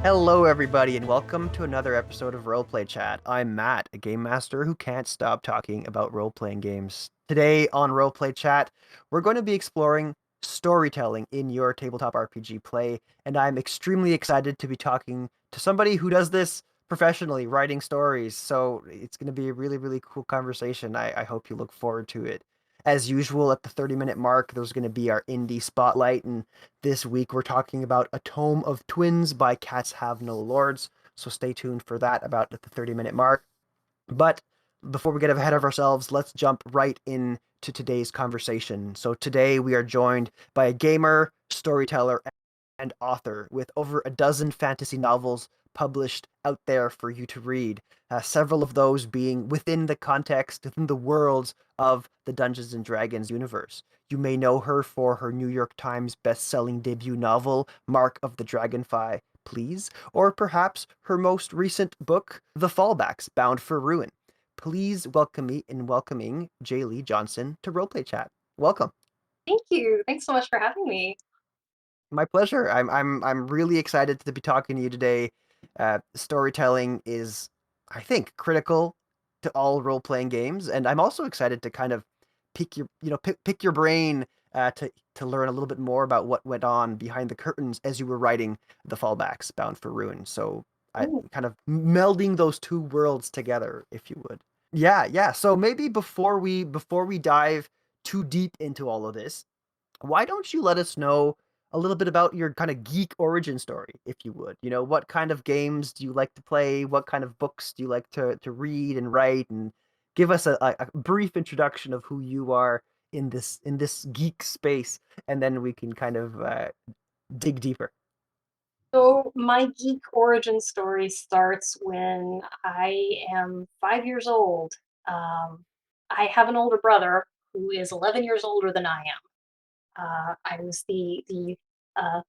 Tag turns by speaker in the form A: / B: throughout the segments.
A: Hello, everybody, and welcome to another episode of Roleplay Chat. I'm Matt, a game master who can't stop talking about role playing games. Today on Roleplay Chat, we're going to be exploring storytelling in your tabletop RPG play, and I'm extremely excited to be talking to somebody who does this professionally, writing stories. So it's going to be a really, really cool conversation. I hope you look forward to it. As usual, at the 30-minute mark, there's going to be our indie spotlight, and this week we're talking about A Tome of Twins by Cats Have No Lords, so stay tuned for that about at the 30-minute mark. But before we get ahead of ourselves, let's jump right into today's conversation. So today we are joined by a gamer, storyteller, and author with over a dozen fantasy novels published out there for you to read. Several of those being within the context, within the worlds of the Dungeons and Dragons universe. You may know her for her New York Times best-selling debut novel, Mark of the Dragonfly, Please, or perhaps her most recent book, The Fallbacks, Bound for Ruin. Please welcome me in welcoming Jaleigh Johnson to Roleplay Chat. Welcome.
B: Thank you. Thanks so much for having me.
A: My pleasure. I'm really excited to be talking to you today. Storytelling is, I think, critical to all role playing games, and I'm also excited to kind of pick your brain to learn a little bit more about what went on behind the curtains as you were writing the Fallbacks, Bound for Ruin. So I
B: Ooh.
A: kind of melding those two worlds together, if you would. Yeah, yeah. So maybe before we dive too deep into all of this, why don't you let us know a little bit about your kind of geek origin story, if you would? What kind of games do you like to play? What kind of books do you like to read and write? And give us a brief introduction of who you are in this geek space, and then we can kind of dig deeper.
B: So my geek origin story starts when I am 5 years old. Um, I have an older brother who is 11 years older than I am. I was uh,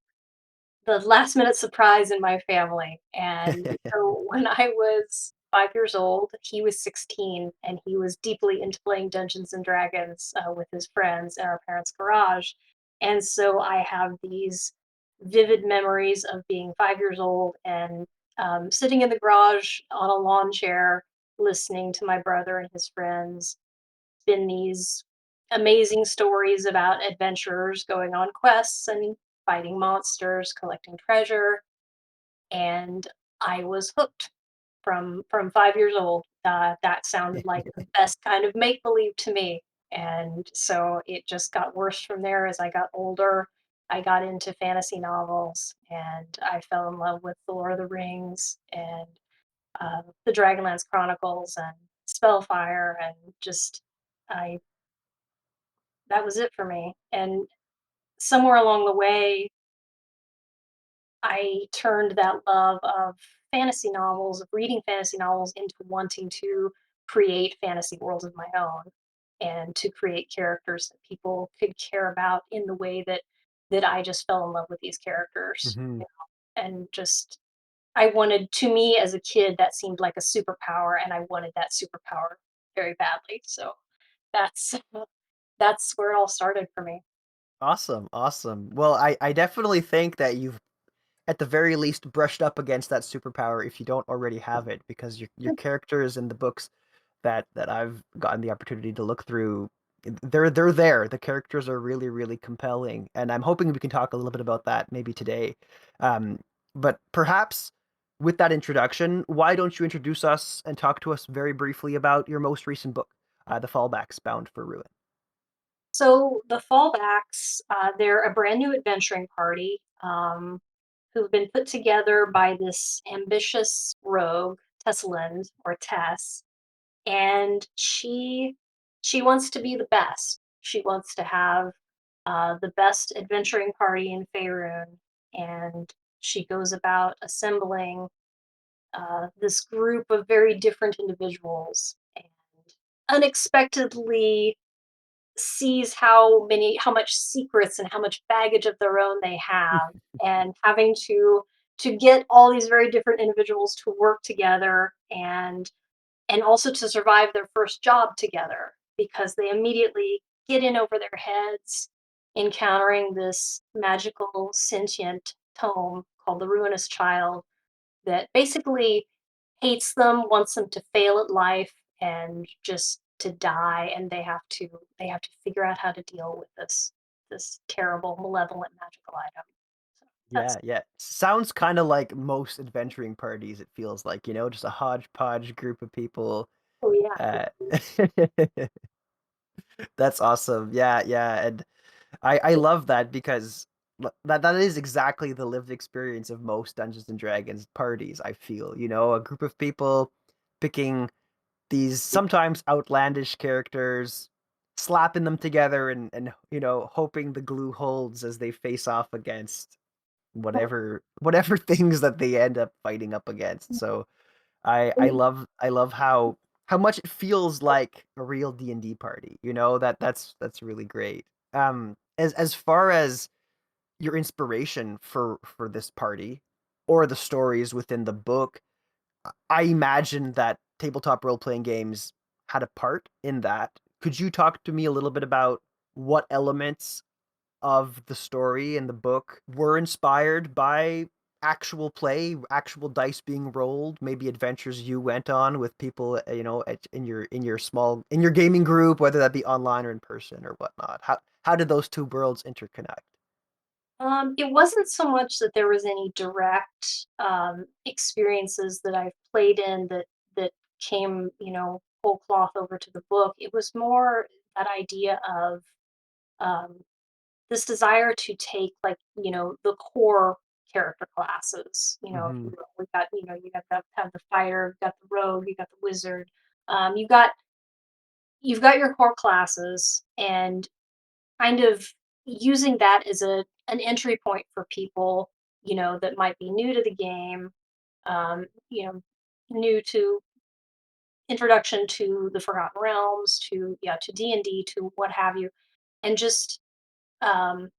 B: the last minute surprise in my family, and so when I was 5 years old, he was 16, and he was deeply into playing Dungeons and Dragons with his friends in our parents' garage. And so I have these vivid memories of being 5 years old and sitting in the garage on a lawn chair, listening to my brother and his friends spin these amazing stories about adventurers going on quests and fighting monsters, collecting treasure, and I was hooked from 5 years old. That sounded like the best kind of make believe to me, and so it just got worse from there as I got older. I got into fantasy novels, and I fell in love with The Lord of the Rings and the Dragonlance Chronicles and Spellfire, and just I that was it for me. And somewhere along the way, I turned that love of fantasy novels, of reading fantasy novels, into wanting to create fantasy worlds of my own and to create characters that people could care about in the way that I just fell in love with these characters.
A: Hmm.
B: And just I wanted to me as a kid that seemed like a superpower and I wanted that superpower very badly. So that's that's where it all started for me.
A: Awesome, awesome. Well, I definitely think that you've at the very least brushed up against that superpower if you don't already have it, because your characters in the books that I've gotten the opportunity to look through, they're there. The characters are really, really compelling, and I'm hoping we can talk a little bit about that maybe today. Um, but perhaps with that introduction, why don't you introduce us and talk to us very briefly about your most recent book, The Fallbacks, Bound for Ruin.
B: So the fallbacks, they're a brand new adventuring party who've been put together by this ambitious rogue, Tessalind or Tess, and she wants to be the best. She wants to have the best adventuring party in Faerun, and she goes about assembling this group of very different individuals, and unexpectedly sees how much secrets and how much baggage of their own they have, and having to get all these very different individuals to work together and also to survive their first job together because they immediately get in over their heads encountering this magical sentient tome called the Ruinous Child, that basically hates them, wants them to fail at life and just to die, and they have to figure out how to deal with this terrible, malevolent magical item. So
A: Yeah,
B: that's
A: yeah. Sounds kind of like most adventuring parties, it feels like, just a hodgepodge group of people.
B: oh yeah.
A: Uh, that's awesome. Yeah, yeah. And I love that because that is exactly the lived experience of most Dungeons and Dragons parties, I feel. A group of people picking these sometimes outlandish characters, slapping them together and hoping the glue holds as they face off against whatever things that they end up fighting up against. So I love how much it feels like a real D&D party. That's really great. As far as your inspiration for this party or the stories within the book, I imagine that tabletop role-playing games had a part in that. Could you talk to me a little bit about what elements of the story in the book were inspired by actual play, actual dice being rolled, maybe adventures you went on with people, in your gaming group, whether that be online or in person or whatnot. How did those two worlds interconnect?
B: It wasn't so much that there was any direct experiences that I've played in that came, whole cloth over to the book. It was more that idea of um, this desire to take like the core character classes. If you
A: Hmm.
B: will, we got you got to have the fighter, you got the rogue, you got the wizard. You got you've got your core classes, and kind of using that as an entry point for people, that might be new to the game, um, you know, new to introduction to the Forgotten Realms, to to D&D, to what have you, and just um,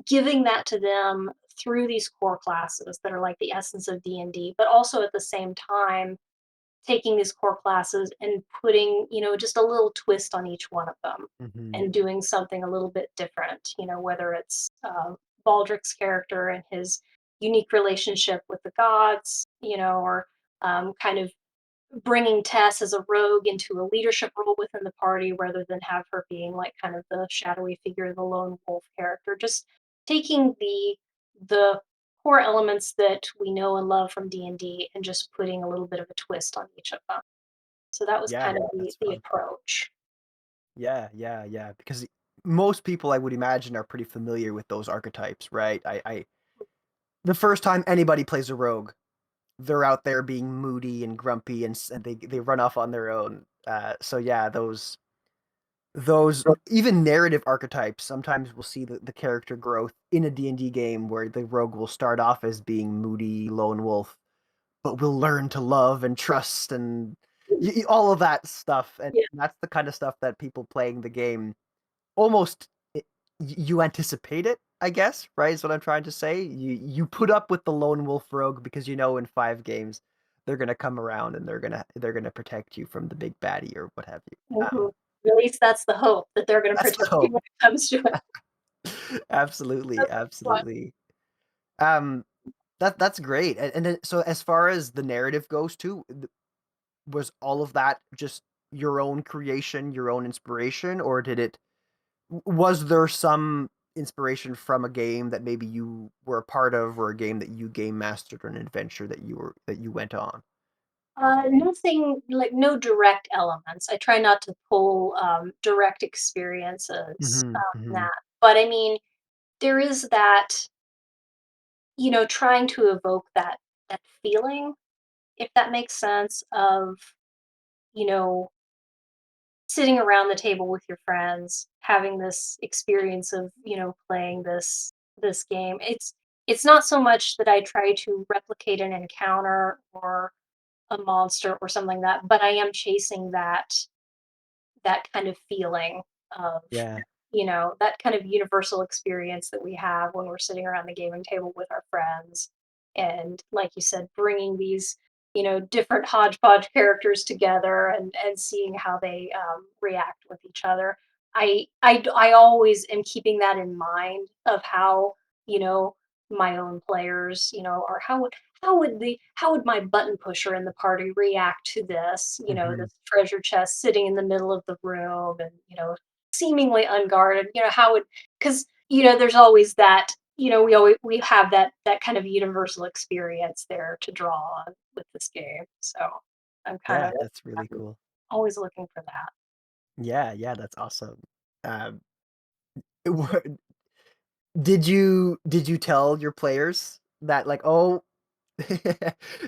B: giving that to them through these core classes that are like the essence of D&D, but also at the same time taking these core classes and putting, just a little twist on each one of them
A: Hmm.
B: and doing something a little bit different, whether it's Baldric's character and his unique relationship with the gods, or kind of bringing Tess as a rogue into a leadership role within the party rather than have her being like kind of the shadowy figure, the lone wolf character. Just taking the core elements that we know and love from D&D and just putting a little bit of a twist on each of them. So that was
A: Yeah,
B: kind of the
A: that's
B: the
A: fun.
B: approach.
A: Yeah, yeah, yeah. Because most people, I would imagine, are pretty familiar with those archetypes, right? The first time anybody plays a rogue, they're out there being moody and grumpy, and they run off on their own. So yeah, those even narrative archetypes. Sometimes we'll see the character growth in a D&D game where the rogue will start off as being moody lone wolf, but will learn to love and trust and all of that stuff. And
B: Yeah.
A: that's the kind of stuff that people playing the game almost you anticipate it, I guess, right? Is what I'm trying to say. You put up with the lone wolf rogue because in 5 games they're gonna come around and they're gonna protect you from the big baddie or what have you.
B: Mhm. At least that's the hope that they're going to
A: That's the
B: protect you
A: hope.
B: when it comes to it.
A: Absolutely,
B: That's fun.
A: absolutely. Um, that's great. And then, so as far as the narrative goes too, was all of that just your own creation, your own inspiration, or was there some inspiration from a game that maybe you were a part of, or a game that you game mastered, or an adventure that you went on?
B: Nothing like no direct elements. I try not to pull direct experiences
A: Hmm.
B: in
A: Hmm.
B: that, but I mean, there is that, trying to evoke that feeling, if that makes sense, of you know sitting around the table with your friends, having this experience of, playing this game. It's not so much that I try to replicate an encounter or a monster or something like that, but I am chasing that kind of feeling of,
A: Yeah.
B: that kind of universal experience that we have when we're sitting around the gaming table with our friends. And like you said, bringing these, different hodgepodge characters together and seeing how they react with each other. I always am keeping that in mind of how, you know, my own players, or how would my button pusher in the party react to this,
A: Hmm.
B: this treasure chest sitting in the middle of the room and, seemingly unguarded, how would because there's always that, we have that kind of universal experience there to draw on with this game. So I'm kind
A: Yeah,
B: of
A: that's really
B: I'm
A: cool.
B: always looking for that.
A: Yeah, yeah, that's awesome. Um, wha- did you tell your players that like, oh,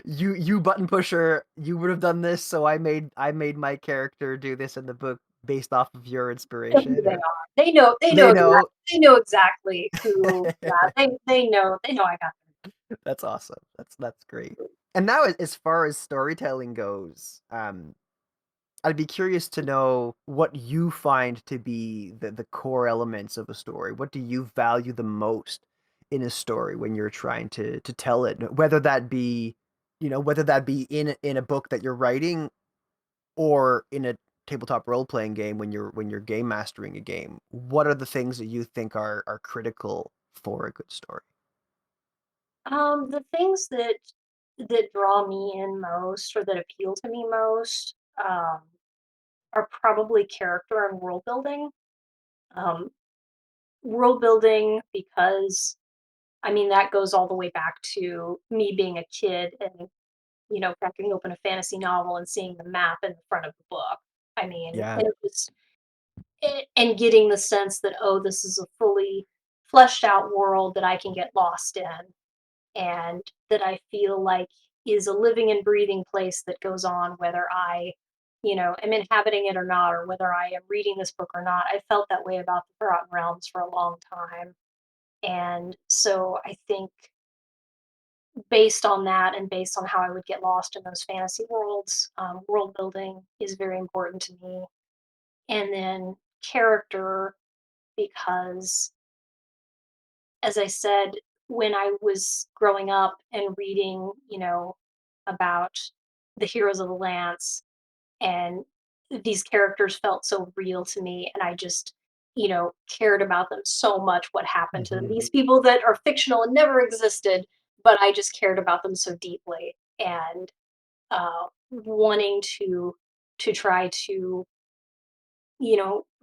A: you button pusher, you would have done this, so I made my character do this in the book based off of your
B: They know who
A: inspiration,
B: they
A: or
B: are. They know
A: they
B: exactly
A: know?
B: who, yeah, they know I got
A: That's awesome. That's great. And now, as far as storytelling goes, I'd be curious to know what you find to be the core elements of a story. What do you value the most in a story when you're trying to tell it? Whether that be in a book that you're writing, or in a tabletop role playing game when you're game mastering a game. What are the things that you think are critical for a good story?
B: The things that draw me in most or that appeal to me most, are probably character and world building. Um, World building because, I mean, that goes all the way back to me being a kid and, cracking open a fantasy novel and seeing the map in the front of the book. I mean,
A: Yeah.
B: it was and getting the sense that, oh, this is a fully fleshed out world that I can get lost in and that I feel like is a living and breathing place that goes on whether I, am inhabiting it or not, or whether I am reading this book or not. I felt that way about the Forgotten Realms for a long time. And so I think based on that and based on how I would get lost in those fantasy worlds, world building is very important to me. And then character, because as I said, when I was growing up and reading, about the heroes of the Lance, and these characters felt so real to me, and I just, cared about them so much. What happened to them?
A: Hmm.
B: These people that are fictional and never existed, but I just cared about them so deeply, and wanting to try to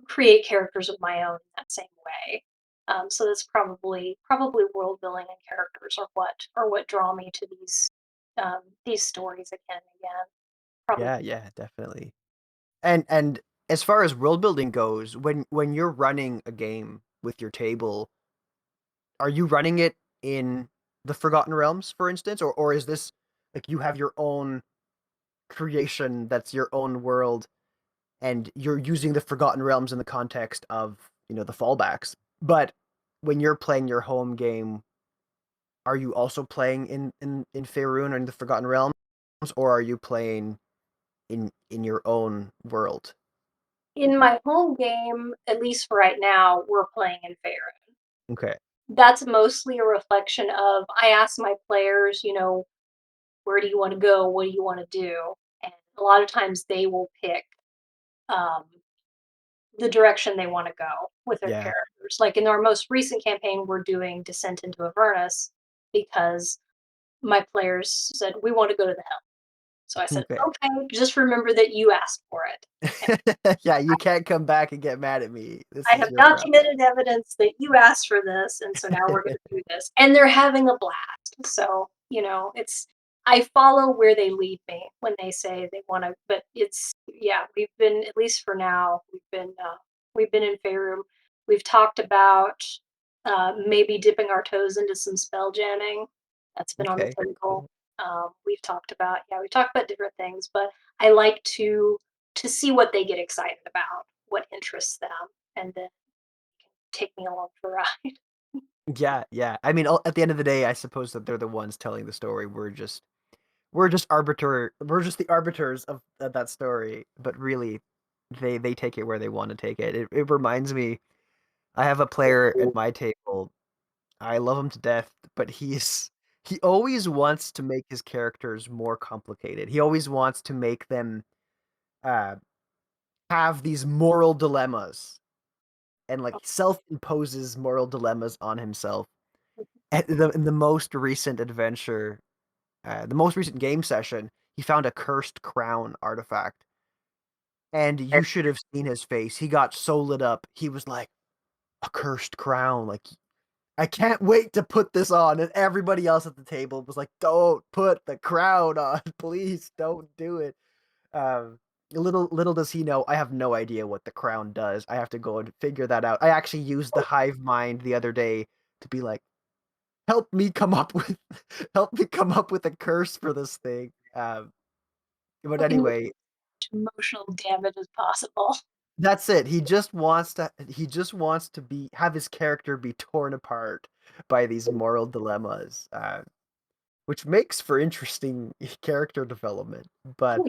B: create characters of my own in that same way. So that's probably world building and characters are what draw me to these stories again and again. Probably.
A: Yeah, yeah, definitely. And as far as world building goes, when you're running a game with your table, are you running it in the Forgotten Realms, for instance, or is this like you have your own creation that's your own world, and you're using the Forgotten Realms in the context of, the fallbacks? But when you're playing your home game, are you also playing in Faerun or in the Forgotten Realms, or are you playing in your own world?
B: In my home game, at least for right now, we're playing in Faerun.
A: Okay.
B: That's mostly a reflection of I ask my players, where do you want to go? What do you want to do? And a lot of times they will pick um, the direction they want to go with their
A: Yeah.
B: characters. Like in our most recent campaign, we're doing Descent into Avernus because my players said we want to go to the hell. So I said,
A: Okay.
B: okay, just remember that you asked for it. And
A: Yeah, you can't come back and get mad at me. This
B: I
A: is
B: have
A: your problem.
B: documented evidence that you asked for this, and so now we're going to do this. And they're having a blast. So, I follow where they lead me when they say they want to, but yeah, we've been, at least for now, we've been in Faerun. We've talked about maybe dipping our toes into some spell jamming. That's been on the
A: Okay.
B: table.
A: Cool.
B: We've talked about different things, but I like to see what they get excited about, what interests them, and then take me along for a ride.
A: Yeah, yeah. I mean, at the end of the day, I suppose that they're the ones telling the story. We're just the arbiters of that story. But really, they take it where they want to take it. It reminds me, I have a player at my table. I love him to death, but he always wants to make his characters more complicated. He always wants to make them uh have these moral dilemmas, and like self imposes moral dilemmas on himself. in the most recent adventure, the most recent game session, he found a cursed crown artifact, and you should have seen his face. He got so lit up. He was like, "A cursed crown! Like, I can't wait to put this on." And everybody else at the table was like, "Don't put the crown on, please. Don't do it." Um, little does he know, I have no idea what the crown does. I have to go and figure that out. I actually used the hive mind the other day to be like, help me come up with help me come up with a curse for this thing. But
B: Hoping to
A: anyway,
B: emotional damage as possible.
A: that's it. He just wants to be have his character be torn apart by these moral dilemmas, which makes for interesting character development. But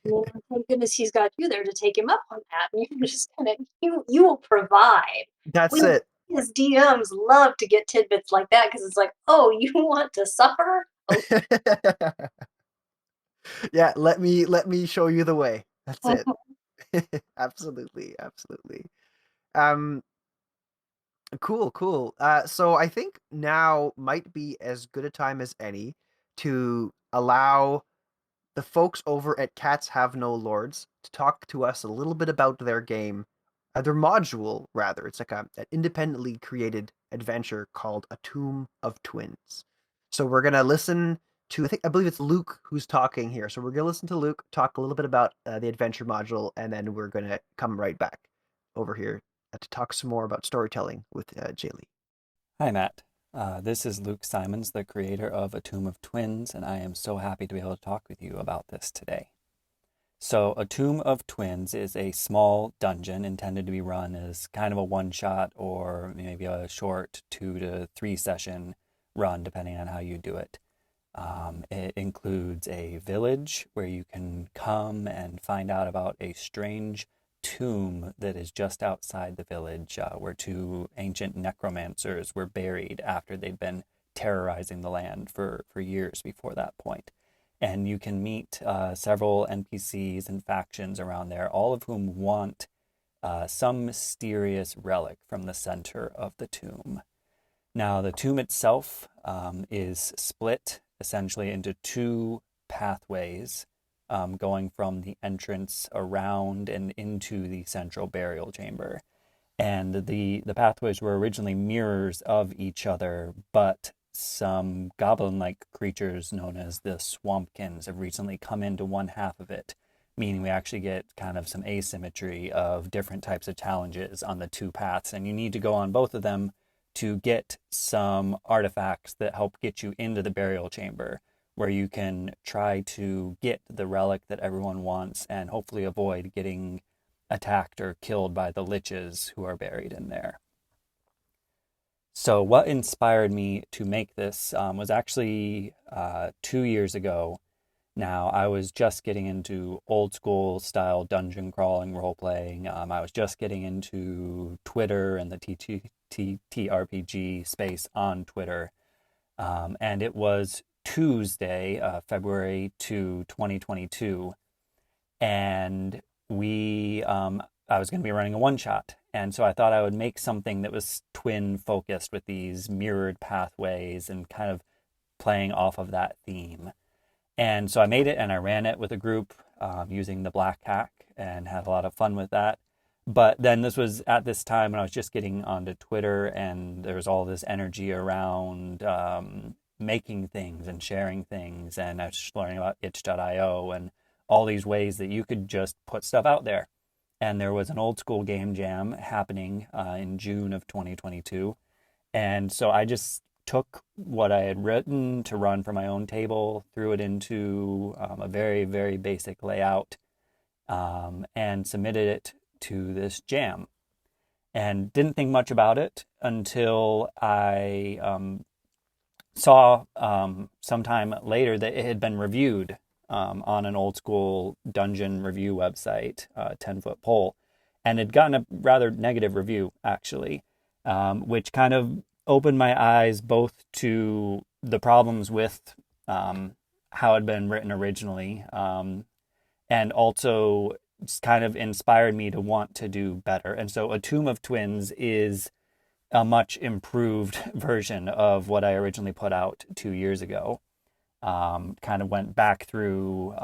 B: Well, thank goodness he's got you there to take him up on that. And you're just gonna you will provide.
A: that's
B: We
A: it.
B: as DMs love to get tidbits like that because it's like, oh, you want to suffer?
A: Yeah, let me show you the way. That's
B: Okay.
A: it. Absolutely, absolutely. Um, cool, cool. So I think now might be as good a time as any to allow the folks over at Cats Have No Lords to talk to us a little bit about their game, their module rather. It's like an independently created adventure called A Tomb of Twins. So we're gonna listen to I believe it's Luke who's talking here. So we're gonna listen to Luke talk a little bit about the adventure module, and then we're gonna come right back over here to talk some more about storytelling with Jaleigh.
C: Hi, Matt. This is Luke Simons, the creator of A Tomb of Twins, and I am so happy to be able to talk with you about this today. So, A Tomb of Twins is a small dungeon intended to be run as kind of a one-shot or maybe a short 2 to 3 session run, depending on how you do it. It includes a village where you can come and find out about a strange tomb that is just outside the village, where two ancient necromancers were buried after they'd been terrorizing the land for years before that point. And you can meet several NPCs and factions around there, all of whom want some mysterious relic from the center of the tomb. Now, the tomb itself is split essentially into two pathways, going from the entrance around and into the central burial chamber. And the pathways were originally mirrors of each other, but some goblin-like creatures known as the swampkins have recently come into one half of it, meaning we actually get kind of some asymmetry of different types of challenges on the two paths. And you need to go on both of them to get some artifacts that help get you into the burial chamber, where you can try to get the relic that everyone wants and hopefully avoid getting attacked or killed by the liches who are buried in there. So, what inspired me to make this was actually 2 years ago. Now, I was just getting into old school style dungeon crawling role playing. I was just getting into Twitter and the TTRPG space on Twitter. And it was Tuesday, February 2022. And I was going to be running a one shot. And so I thought I would make something that was twin focused with these mirrored pathways and kind of playing off of that theme. And so I made it and I ran it with a group using the Black Hack and had a lot of fun with that. But then this was at this time when I was just getting onto Twitter, and there was all this energy around making things and sharing things. And I was just learning about itch.io and all these ways that you could just put stuff out there. And there was an old school game jam happening in June of 2022. And so I just took what I had written to run for my own table, threw it into a very, very basic layout, and submitted it to this jam. And didn't think much about it until I saw sometime later that it had been reviewed on an old school dungeon review website, 10-foot pole, and had gotten a rather negative review, actually, which kind of opened my eyes both to the problems with how it had been written originally, and also just kind of inspired me to want to do better. And so A Tomb of Twins is a much improved version of what I originally put out 2 years ago. Kind of went back through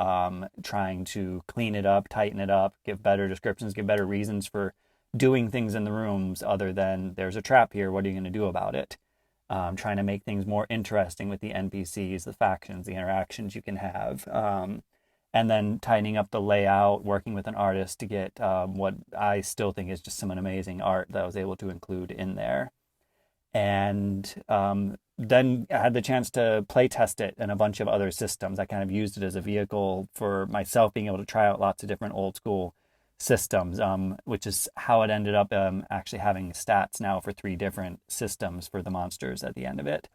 C: trying to clean it up, tighten it up, give better descriptions, give better reasons for doing things in the rooms other than there's a trap here, what are you going to do about it? Trying to make things more interesting with the NPCs, the factions, the interactions you can have. And then tightening up the layout, working with an artist to get what I still think is just some amazing art that I was able to include in there. And then I had the chance to play test it in a bunch of other systems. I kind of used it as a vehicle for myself being able to try out lots of different old school systems, which is how it ended up actually having stats now for 3 different systems for the monsters at the end of it.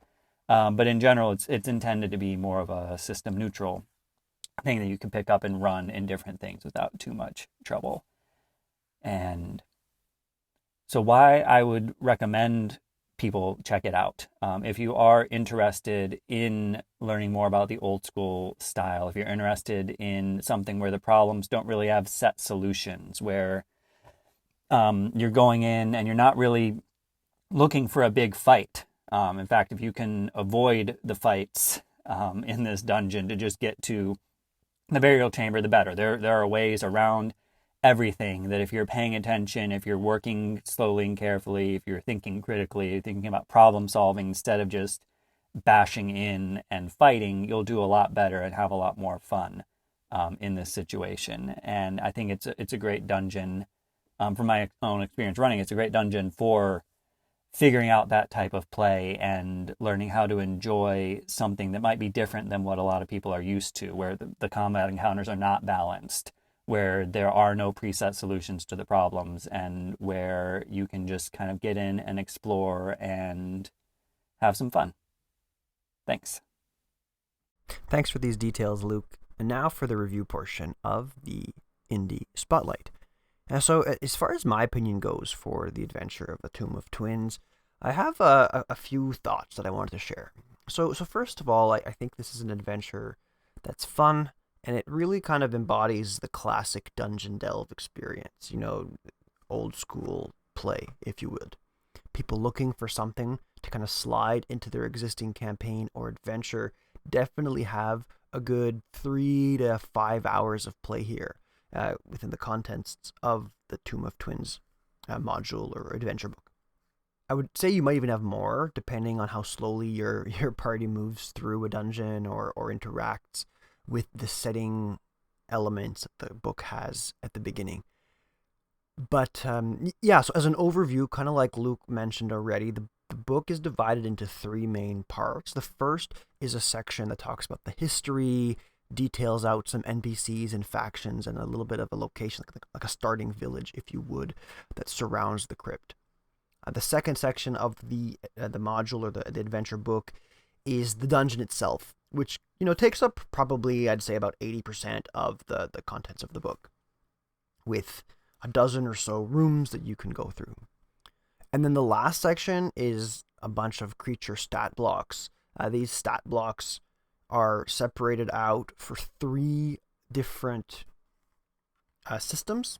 C: But in general, it's intended to be more of a system neutral thing that you can pick up and run in different things without too much trouble. And so why I would recommend people check it out. If you are interested in learning more about the old school style, if you're interested in something where the problems don't really have set solutions, where you're going in and you're not really looking for a big fight. In fact, if you can avoid the fights in this dungeon to just get to the burial chamber, the better. There are ways around everything that if you're paying attention, if you're working slowly and carefully, if you're thinking critically, thinking about problem solving instead of just bashing in and fighting, you'll do a lot better and have a lot more fun in this situation. And I think it's a great dungeon. From my own experience running, it's a great dungeon for figuring out that type of play and learning how to enjoy something that might be different than what a lot of people are used to, where the combat encounters are not balanced, where there are no preset solutions to the problems, and where you can just kind of get in and explore and have some fun. Thanks.
A: Thanks for these details, Luke. And now for the review portion of the Indie Spotlight. So as far as my opinion goes for the adventure of A Tomb of Twins, I have a few thoughts that I wanted to share. So first of all, I think this is an adventure that's fun, and it really kind of embodies the classic dungeon delve experience, old school play, if you would. People looking for something to kind of slide into their existing campaign or adventure definitely have a good 3 to 5 hours of play here within the contents of the Tomb of Twins module or adventure book. I would say you might even have more, depending on how slowly your party moves through a dungeon or interacts with the setting elements that the book has at the beginning. But so as an overview, kind of like Luke mentioned already, the book is divided into 3 main parts. The first is a section that talks about the history, details out some NPCs and factions, and a little bit of a location, like a starting village, if you would, that surrounds the crypt. The second section of the module or the adventure book is the dungeon itself, which takes up probably, I'd say, about 80% of the contents of the book, with a dozen or so rooms that you can go through. And then the last section is a bunch of creature stat blocks. These stat blocks are separated out for 3 different systems: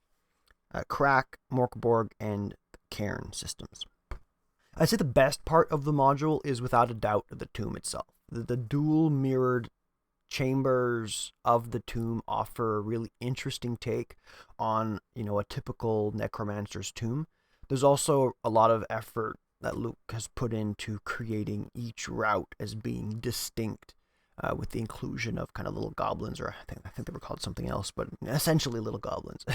A: Crack, Morkborg, and Cairn systems. I'd say the best part of the module is without a doubt the tomb itself. The dual mirrored chambers of the tomb offer a really interesting take on, a typical necromancer's tomb. There's also a lot of effort that Luke has put into creating each route as being distinct, with the inclusion of kind of little goblins, or I think they were called something else, but essentially little goblins.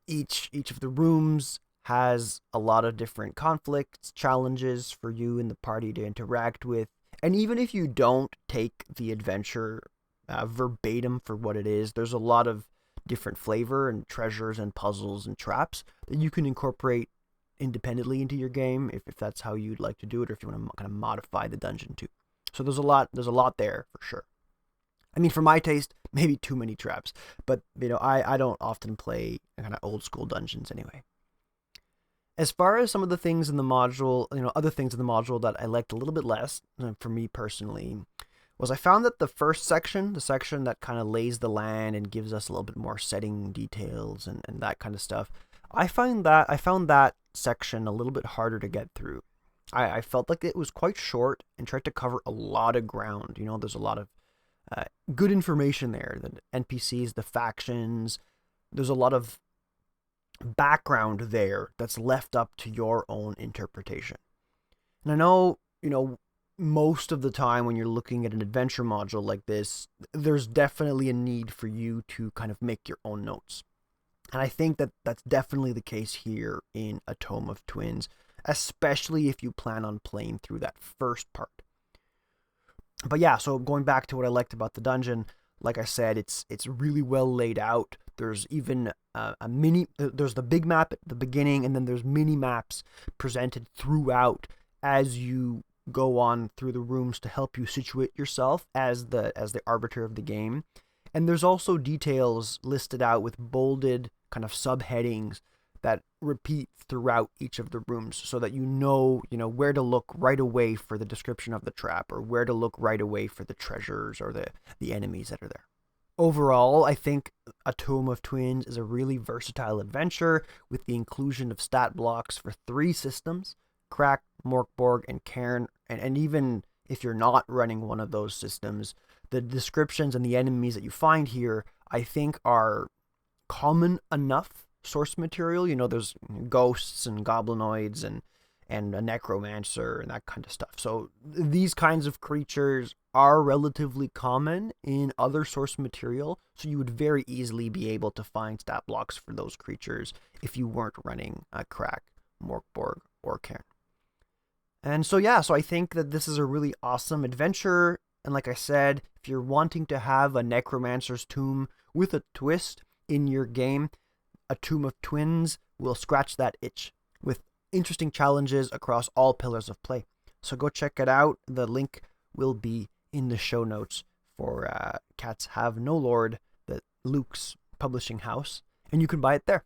A: Each of the rooms has a lot of different conflicts, challenges for you and the party to interact with. And even if you don't take the adventure verbatim for what it is, there's a lot of different flavor and treasures and puzzles and traps that you can incorporate independently into your game if that's how you'd like to do it, or if you want to kind of modify the dungeon too. So there's a lot there for sure. I mean, for my taste, maybe too many traps, but I don't often play kind of old school dungeons anyway. As far as some of the things in the module, other things in the module that I liked a little bit less, for me personally, was I found that the first section, the section that kind of lays the land and gives us a little bit more setting details and that kind of stuff, I found that section a little bit harder to get through. I felt like it was quite short and tried to cover a lot of ground. There's a lot of good information there. The NPCs, the factions, there's a lot of background there that's left up to your own interpretation. And I know, most of the time when you're looking at an adventure module like this, there's definitely a need for you to kind of make your own notes. And I think that that's definitely the case here in A Tome of Twins, especially if you plan on playing through that first part. But yeah, so going back to what I liked about the dungeon, like I said, it's really well laid out. There's even there's the big map at the beginning, and then there's mini maps presented throughout as you go on through the rooms to help you situate yourself as the arbiter of the game. And there's also details listed out with bolded kind of subheadings that repeat throughout each of the rooms so that you know where to look right away for the description of the trap, or where to look right away for the treasures or the enemies that are there. Overall, I think A Tome of Twins is a really versatile adventure with the inclusion of stat blocks for 3 systems: Crack, Morkborg, and Cairn. And even if you're not running one of those systems, the descriptions and the enemies that you find here, I think, are common enough source material. There's ghosts and goblinoids and a necromancer and that kind of stuff. So these kinds of creatures are relatively common in other source material, so you would very easily be able to find stat blocks for those creatures if you weren't running a Crack, Morkborg, or Cairn. And so I think that this is a really awesome adventure. And like I said, if you're wanting to have a necromancer's tomb with a twist in your game, A Tome of Twins will scratch that itch with interesting challenges across all pillars of play. So go check it out. The link will be in the show notes for Cats Have No Lord, the Luke's publishing house, and you can buy it there.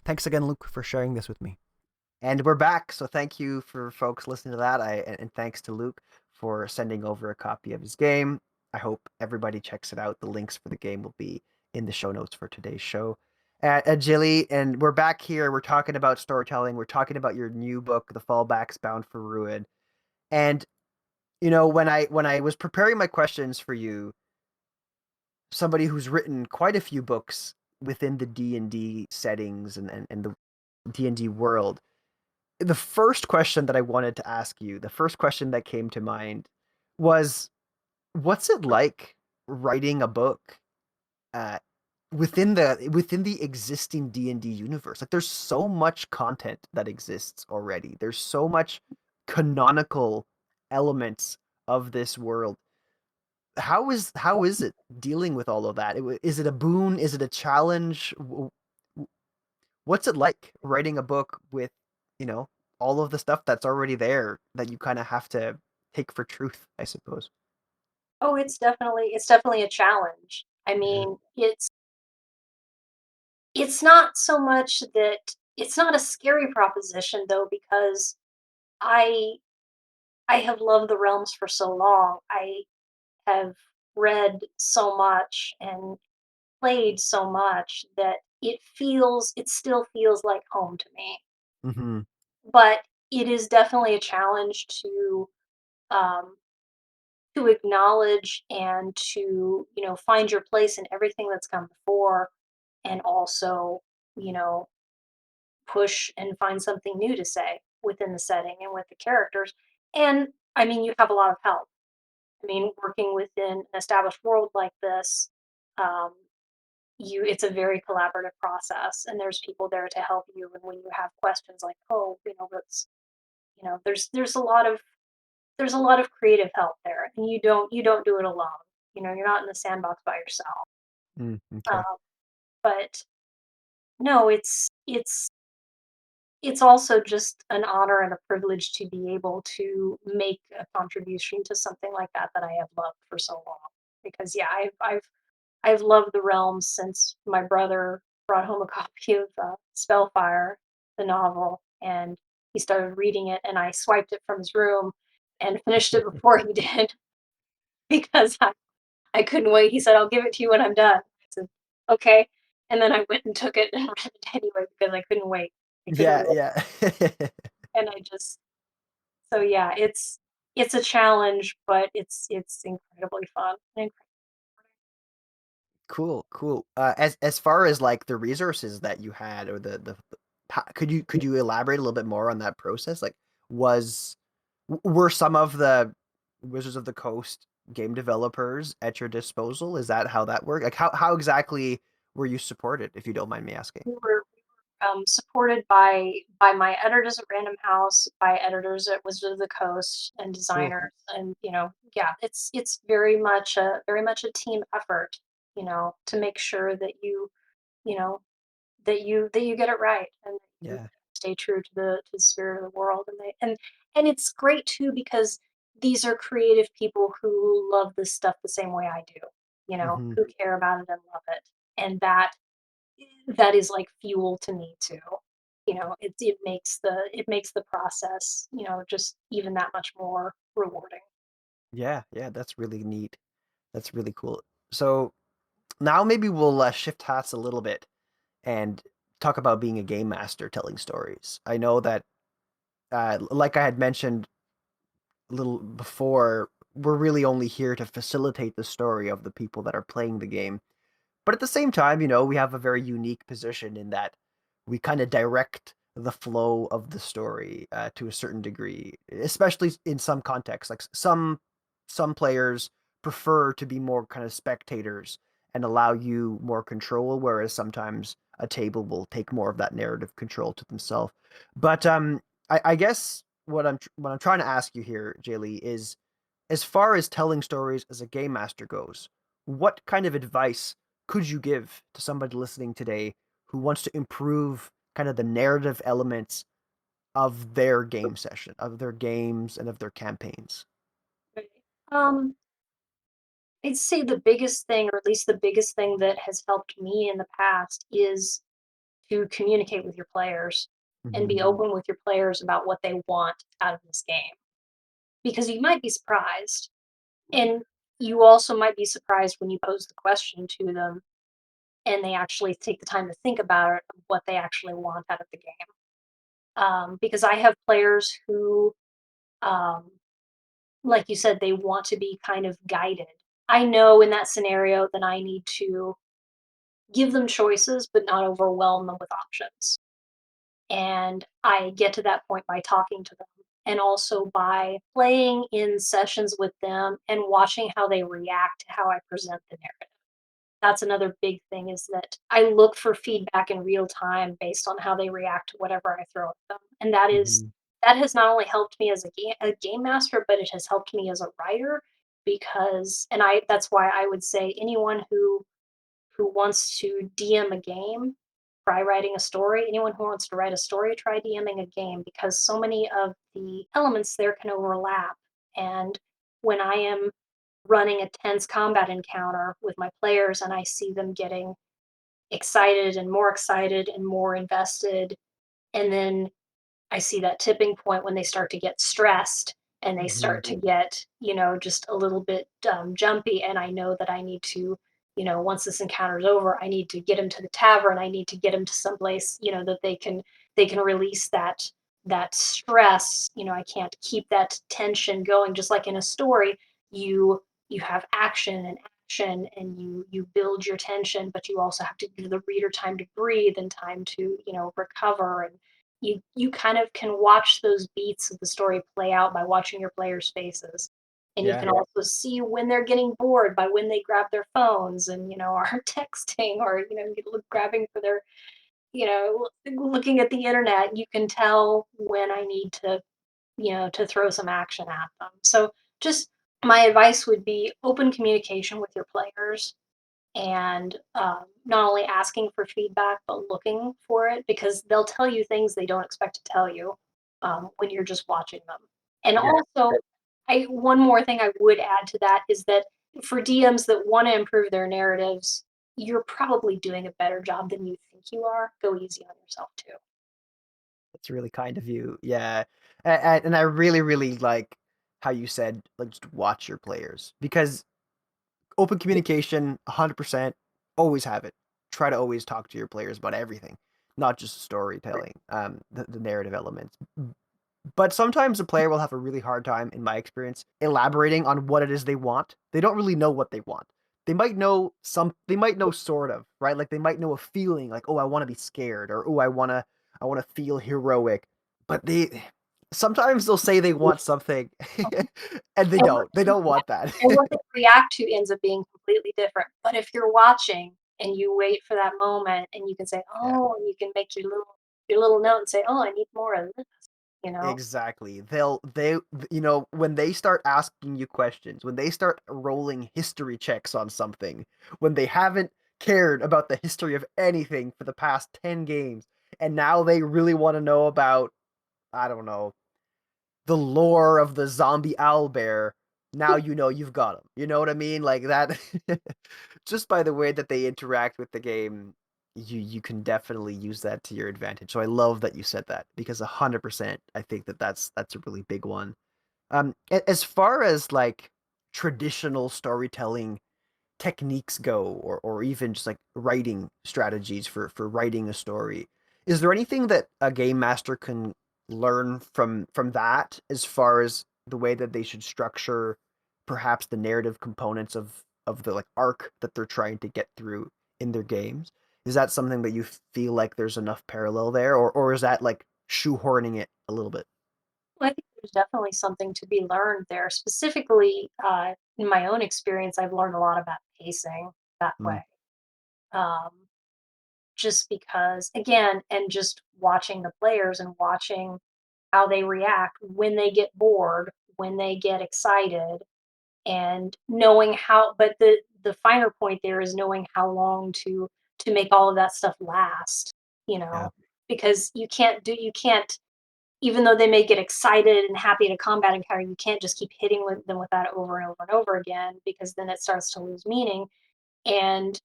A: Thanks again, Luke, for sharing this with me. And we're back, so thank you for folks listening to that. And thanks to Luke for sending over a copy of his game. I hope everybody checks it out. The links for the game will be in the show notes for today's show. Jaleigh, and we're back here. We're talking about storytelling. We're talking about your new book, The Fallbacks Bound for Ruin. And when I was preparing my questions for you, somebody who's written quite a few books within the D&D settings and the D&D world, the first question that I wanted to ask you, the first question that came to mind was, what's it like writing a book uh, within the existing D&D universe? Like, there's so much content that exists already. There's so much canonical elements of this world. How is it dealing with all of that? Is it a boon? Is it a challenge? What's it like writing a book with, all of the stuff that's already there that you kind of have to take for truth, I suppose?
B: Oh, it's definitely a challenge. I
A: Yeah.
B: mean, it's not so much that it's not a scary proposition though, because I I have loved the realms for so long. I have read so much and played so much that it still feels like home to me.
A: Mm-hmm.
B: But it is definitely a challenge um to acknowledge and to, find your place in everything that's come before, and also, you know, push and find something new to say within the setting and with the characters. And I mean, you have a lot of help. I mean, working within an established world like this, um, it's a very collaborative process, and there's people there to help you. And when you have questions like, oh, let's, there's a lot of creative help there, and you don't do it alone. You're not in the sandbox by yourself.
A: Okay.
B: Um, but no, it's also just an honor and a privilege to be able to make a contribution to something like that I have loved for so long. Because yeah, I've loved the realms since my brother brought home a copy of Spellfire, the novel, and he started reading it, and I swiped it from his room and finished it before he did because I couldn't wait. He said, "I'll give it to you when I'm done." I said, "Okay," and then I went and took it and read it anyway because I couldn't wait. I couldn't
A: Yeah,
B: roll,
A: yeah.
B: and I just so yeah, it's a challenge, but it's incredibly fun.
A: Cool, cool. As far as like the resources that you had, or could you elaborate a little bit more on that process? Like, was were some of the Wizards of the Coast game developers at your disposal? Is that how that worked? Like, how exactly were you supported, if you don't mind me asking?
B: We were supported by my editors at Random House, by editors at Wizard of the Coast, and
A: Cool.
B: designers, and yeah, it's very much a team effort, to make sure that you know that you get it right, and that you
A: Yeah.
B: stay true to the spirit of the world, and it's great too because these are creative people who love this stuff the same way I do,
A: Hmm.
B: who care about it and love it, and that is like fuel to me too. It makes the process, just even that much more rewarding.
A: Yeah, yeah, that's really neat. That's really cool. So now maybe we'll shift hats a little bit and talk about being a game master telling stories. I know that, like I had mentioned a little before, we're really only here to facilitate the story of the people that are playing the game. But at the same time, we have a very unique position in that we kind of direct the flow of the story to a certain degree, especially in some contexts. Like some players prefer to be more kind of spectators and allow you more control, whereas sometimes a table will take more of that narrative control to themselves. But I guess what I'm trying to ask you here, Jaylee, is as far as telling stories as a game master goes, what kind of advice could you give to somebody listening today who wants to improve kind of the narrative elements of their game session, of their games, and of their campaigns?
B: Right. Um, I'd say the biggest thing, or at least the biggest thing that has helped me in the past, is to communicate with your players and
A: Hmm.
B: be open with your players about what they want out of this game. Because you might be surprised. And you also might be surprised when you pose the question to them and they actually take the time to think about it, what they actually want out of the game. Because I have players who, um, like you said, they want to be kind of guided. I know in that scenario that I need to give them choices, but not overwhelm them with options. And I get to that point by talking to them and also by playing in sessions with them and watching how they react to how I present the narrative. That's another big thing, is that I look for feedback in real time based on how they react to whatever I throw at them. And
A: Hmm.
B: that has not only helped me as a game master, but it has helped me as a writer, because and I that's why I would say anyone who wants to DM a game, try writing a story. Anyone who wants to write a story, try DMing a game, because so many of the elements there can overlap. And when I am running a tense combat encounter with my players and I see them getting excited and more invested, and then I see that tipping point when they start to get stressed and they
A: Hmm.
B: start to get, just a little bit jumpy. And I know that I need to, once this encounter is over, I need to get them to the tavern. I need to get them to someplace, that they can release that stress. I can't keep that tension going. Just like in a story, you have action and you build your tension, but you also have to give the reader time to breathe and time to, recover, and you kind of can watch those beats of the story play out by watching your players' faces. And you
A: Yeah.
B: can also see when they're getting bored by when they grab their phones and, are texting, or, grabbing for their, looking at the internet. You can tell when I need to throw some action at them. So just my advice would be open communication with your players, and not only asking for feedback but looking for it, because they'll tell you things they don't expect to tell you when you're just watching them. And
A: Yeah.
B: also, one more thing I would add to that is that for DMs that want to improve their narratives, you're probably doing a better job than you think you are. Go easy on yourself too.
A: That's really kind of you. Yeah. And I really, really like how you said, like, just watch your players, because open communication, 100%, always have it. Try to always talk to your players about everything. not just storytelling, the narrative elements. But sometimes a player will have a really hard time, in my experience, elaborating on what it is they want. They don't really know what they want. They might know sort of, right? Like they might know a feeling like, oh, I want to be scared, or oh, I want to feel heroic. But sometimes they'll say they want something and they
B: And
A: don't. They don't want that.
B: what they react to ends up being completely different. But if you're watching and you wait for that moment and you can say,
A: Yeah.
B: "Oh," and you can make your little note and say, "Oh, I need more of this," you know?
A: Exactly. When they start asking you questions, when they start rolling history checks on something, when they haven't cared about the history of anything for the past 10 games, and now they really want to know about, I don't know, the lore of the zombie owlbear, now you know you've got them. You know what I mean? Like that. Just by the way that they interact with the game, you can definitely use that to your advantage. So I love that you said that because 100%, I think that that's a really big one. As far as like traditional storytelling techniques go, or even just like writing strategies for writing a story, is there anything that a game master can learn from that as far as the way that they should structure perhaps the narrative components of the like arc that they're trying to get through in their games? Is that something that you feel like there's enough parallel there, or is that like shoehorning it a little bit?
B: Well, I think there's definitely something to be learned there. Specifically, in my own experience, I've learned a lot about pacing that
A: Mm,
B: way. Um, just because, again, and just watching the players and watching how they react when they get bored, when they get excited, and knowing how. But the finer point there is knowing how long to make all of that stuff last. You
A: yeah,
B: know, because you can't, even though they may get excited and happy to combat encounter, you can't just keep hitting with them with that over and over and over again because then it starts to lose meaning. And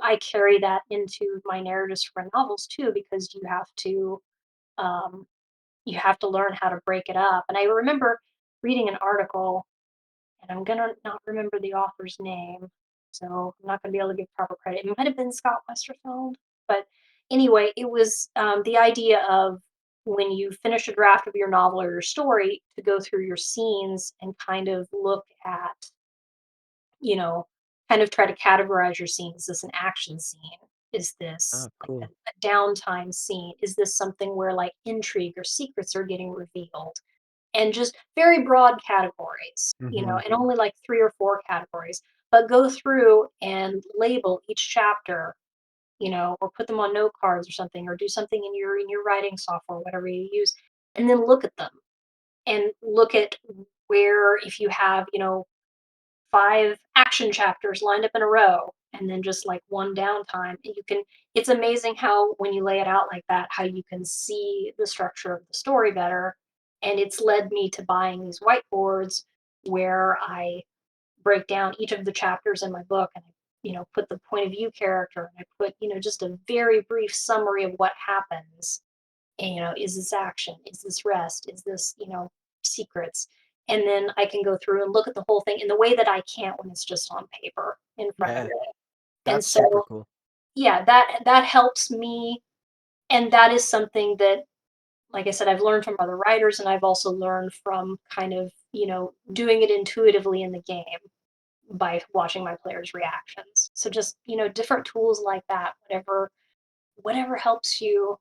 B: I carry that into my narratives for novels too, because um, you have to learn how to break it up. And I remember reading an article, and I'm gonna not remember the author's name, so I'm not gonna be able to give proper credit. It might have been Scott Westerfeld, but anyway, it was the idea of when you finish a draft of your novel or your story to go through your scenes and kind of look at, you know, kind of try to categorize your scene. Is this an action scene? Is this
A: oh
B: like
A: cool.
B: a downtime scene? Is this something where like intrigue or secrets are getting revealed? And just very broad categories,
A: Hmm.
B: and only like 3 or 4 categories, but go through and label each chapter, or put them on note cards or something, or do something in your writing software, whatever you use, and then look at them and look at where if you have, 5 action chapters lined up in a row and then just like one downtime, and you can it's amazing how when you lay it out like that, how you can see the structure of the story better. And it's led me to buying these whiteboards where I break down each of the chapters in my book, and I, put the point of view character, and I put, just a very brief summary of what happens. And, is this action? Is this rest? Is this, secrets? And then I can go through and look at the whole thing in the way that I can't when it's just on paper in front of
A: Yeah,
B: me. And
A: that's super
B: so,
A: cool.
B: yeah, that helps me. And that is something that, like I said, I've learned from other writers, and I've also learned from kind of, doing it intuitively in the game by watching my players' reactions. So just, different tools like that, whatever helps you,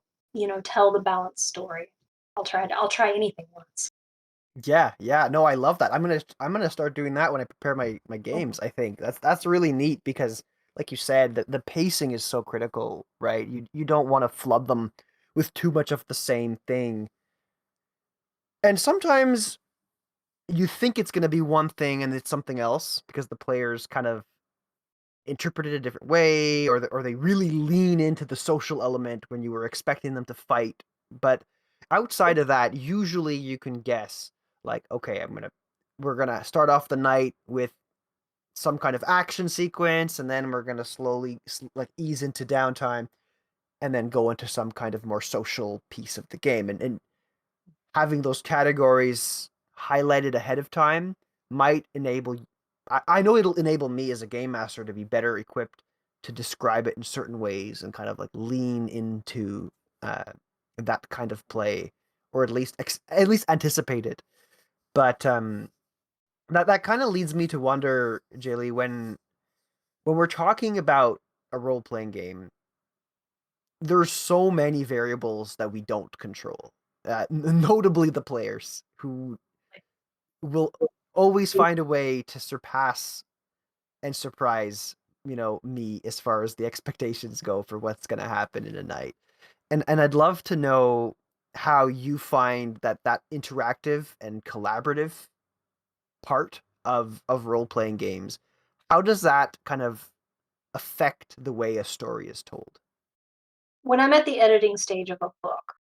B: tell the balanced story. I'll try anything once.
A: Yeah, yeah. No, I love that. I'm gonna start doing that when I prepare my games, I think. That's really neat because like you said, the pacing is so critical, right? You don't want to flood them with too much of the same thing. And sometimes you think it's gonna be one thing and it's something else because the players kind of interpret it a different way, or they really lean into the social element when you were expecting them to fight. But outside of that, usually you can guess like, okay, we're gonna start off the night with some kind of action sequence, and then we're gonna slowly like ease into downtime, and then go into some kind of more social piece of the game. And having those categories highlighted ahead of time might enable I know it'll enable me as a game master to be better equipped to describe it in certain ways and kind of like lean into uh, that kind of play, or at least anticipate it. But that kind of leads me to wonder, Jaylee, when we're talking about a role playing game, there's so many variables that we don't control. Notably, the players who will always find a way to surpass and surprise, me as far as the expectations go for what's going to happen in a night. And I'd love to know how you find that interactive and collaborative part of role playing games. How does that kind of affect the way a story is told?
B: When I'm at the editing stage of a book,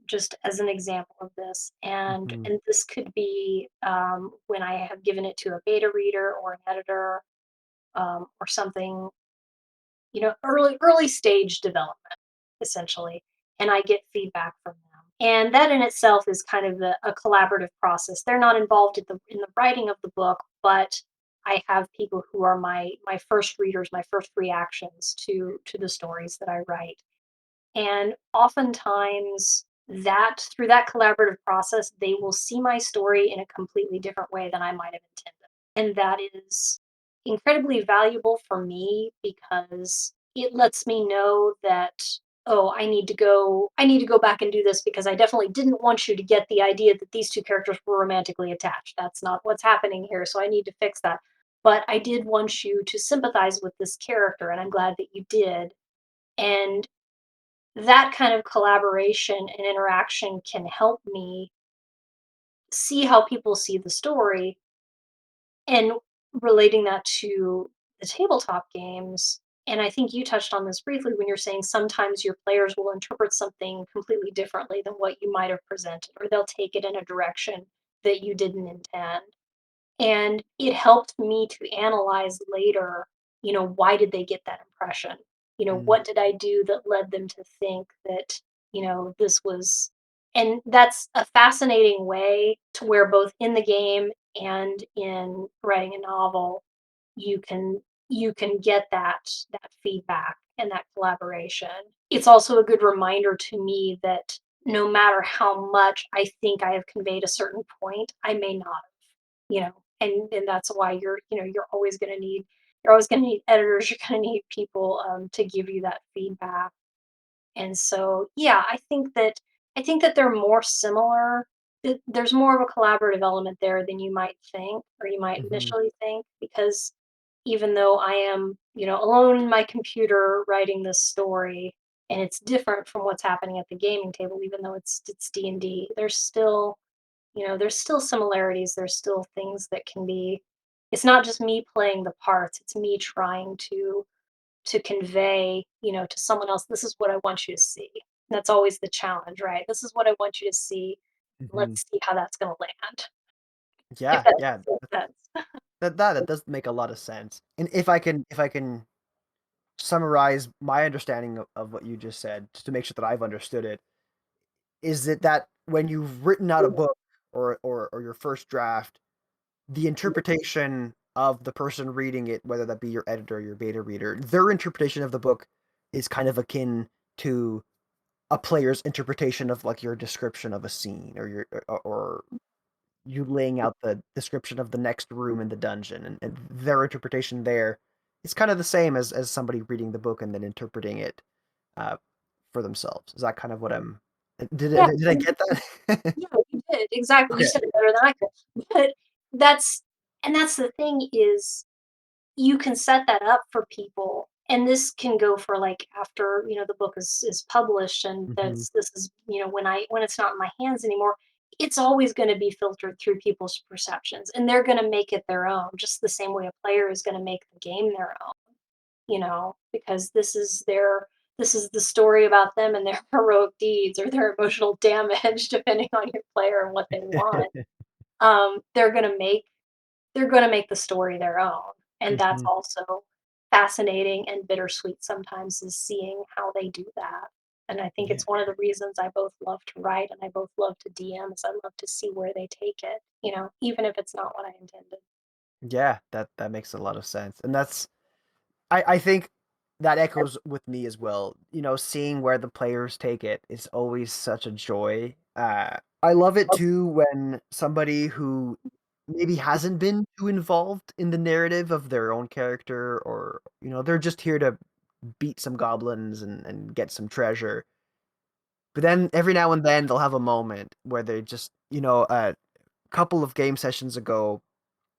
B: just as an example of this, and
A: Hmm.
B: and this could be when I have given it to a beta reader or an editor, or something, early stage development, essentially, and I get feedback from them. And that in itself is kind of a collaborative process. They're not involved in the writing of the book, but I have people who are my first readers, my first reactions to the stories that I write. And oftentimes that through that collaborative process, they will see my story in a completely different way than I might have intended. And that is incredibly valuable for me because it lets me know that, oh, I need to go back and do this because I definitely didn't want you to get the idea that these two characters were romantically attached. That's not what's happening here, so I need to fix that. But I did want you to sympathize with this character, and I'm glad that you did. And that kind of collaboration and interaction can help me see how people see the story, and relating that to the tabletop games. And I think you touched on this briefly when you're saying sometimes your players will interpret something completely differently than what you might have presented, or they'll take it in a direction that you didn't intend. And it helped me to analyze later, why did they get that impression?
A: Mm.
B: What did I do that led them to think that, this was, and that's a fascinating way to where both in the game and in writing a novel, you can get that feedback and that collaboration. It's also a good reminder to me that no matter how much I think I have conveyed a certain point, I may not have, and that's why you're always going to need, editors, you're going to need people, to give you that feedback. And so yeah, I think that they're more similar. There's more of a collaborative element there than you might think, or you might
A: Mhm.
B: initially think, because even though I am, alone in my computer writing this story, and it's different from what's happening at the gaming table, even though it's D&D, there's still similarities, there's still things that can be, it's not just me playing the parts, it's me trying to convey, to someone else, this is what I want you to see. That's always the challenge, right? This is what I want you to see.
A: Mhm.
B: Let's see how that's going to land. If
A: Yeah,
B: that
A: yeah.
B: makes sense.
A: That does make a lot of sense. And if I can summarize my understanding of what you just said, just to make sure that I've understood it, is it that when you've written out a book or your first draft, the interpretation of the person reading it, whether that be your editor or your beta reader, their interpretation of the book is kind of akin to a player's interpretation of like your description of a scene or or you laying out the description of the next room in the dungeon, and their interpretation there is kind of the same as somebody reading the book and then interpreting it uh, for themselves. Is that kind of what I'm?
B: Yeah,
A: Did I get that?
B: yeah, you did exactly. You
A: Okay.
B: said it better than I could. But that's that's the thing is, you can set that up for people, and this can go for, like, after, the book is published, and
A: Hmm.
B: that's this is, when it's not in my hands anymore, it's always going to be filtered through people's perceptions, and they're going to make it their own, just the same way a player is going to make the game their own, because this is the story about them and their heroic deeds or their emotional damage, depending on your player and what they want. They're going to make the story their own, and that's
A: Hmm.
B: also fascinating and bittersweet sometimes, is seeing how they do that. And I think
A: Yeah.
B: it's one of the reasons I both love to write and I both love to DM, is I love to see where they take it, even if it's not what I intended.
A: Yeah, that makes a lot of sense. And that's I think that echoes with me as well. Seeing where the players take it is always such a joy. I love it too when somebody who maybe hasn't been too involved in the narrative of their own character, or they're just here to beat some goblins and get some treasure. But then every now and then they'll have a moment where they just, a couple of game sessions ago,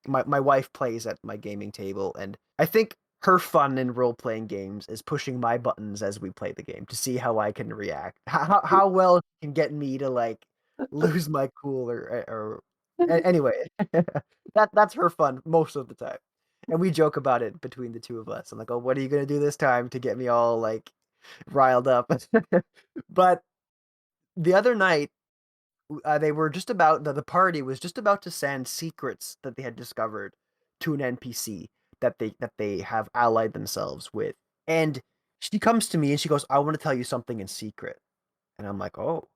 A: my wife plays at my gaming table, and I think her fun in role playing games is pushing my buttons as we play the game to see how I can react, how well she can get me to like lose my cool anyway. That's her fun most of the time, and we joke about it between the two of us. I'm like, oh, what are you gonna do this time to get me all like riled up? But the other night they were just about the party was just about to send secrets that they had discovered to an NPC that they have allied themselves with. And she comes to me and she goes, "I want to tell you something in secret." And I'm like, "Oh,